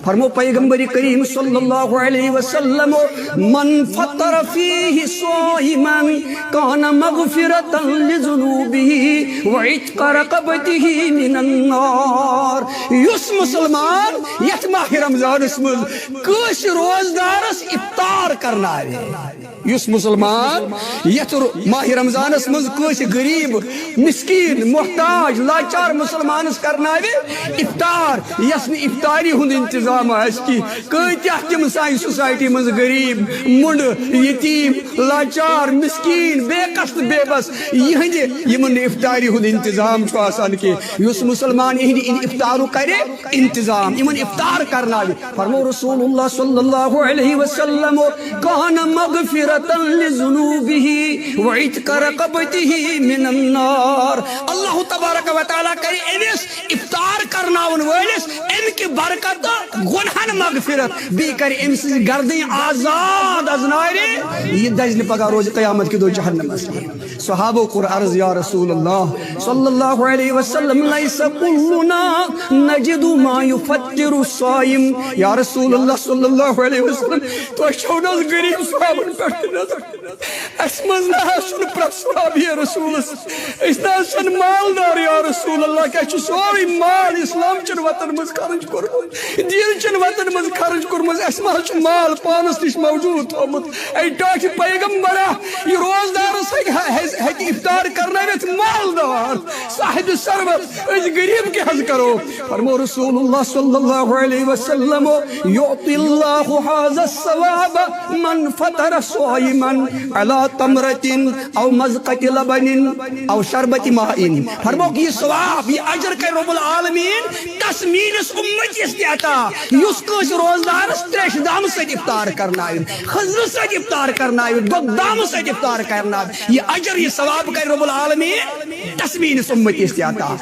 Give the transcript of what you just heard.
فرمو پیغمبر کریم صلی اللہ علیہ وسلم من فطر فیہ صائما کان مغفرتا لذنوبہ وعتق رقبتہ من النار یس مسلمان یت ماہ رمضان مز کس روزدارس افطار کرنا یس مسلمان یت ماہ رمضان مز کس غریب مسکین محتاج لاچار مسلمانس کرنا افطار یس افطاری ہند انتظام کی کتیا تم سان سوسائٹی مز غریب منڈ یتیم لاچار مسکین بے قصد بے بس یمن افطاری ہند انتظام کی اس مسلمان یہند افطارو کرے انتظام یمن افطار کرنا فرمو رسول اللہ صلی اللہ علیہ وسلم کان مغفرتا لذنوبہ وعتق رقبتہ من النار اللہ تبارک و تعالی کرے امس افطار کرناون ولس ام کی برکت گناہن مغفرت بی کر ام سی گردیں آزاد از نارے یہ دجن پگہ روز قیامت کی دو جہنم صحابہ کو عرض یا رسول اللہ صلی اللہ علیہ وسلم لیس کلنا نجد ما یفطر الصائم یا رسول اللہ صلی اللہ علیہ وسلم تو شونس غریب صحابن پہ نظر اسمز نہ پرسواب یا رسول اللہ اس نہ مالدار یا رسول اللہ کہ سوری مال اسلام چن وطن مز خرچ کورمت دین چن وطن مز خرچ کورمت اس ما مال پانس نش موجود تھومت اے ٹاچ پیغمبرہ یہ روزدارس ہیکہ افطار کرناویت مالدار صاحب ثروت اس غریب کے حض کرو فرمو رسول اللہ صلی اللہ علیہ وسلم یعطی اللہ هذا الثواب من فطر صائما على تمرۃ او مزقۃ لبن او شربۃ ماء فرمو کہ یہ ثواب یہ اجر کہ رب العالمین تسمینس امتیس دیتا یس کس روزدارس تریش دام سے افطار کرنا خضر سے افطار کرنا دام سے افطار کرنا یہ اجر یہ ثواب کہ رب العالمین تسمینس امتیس دیتا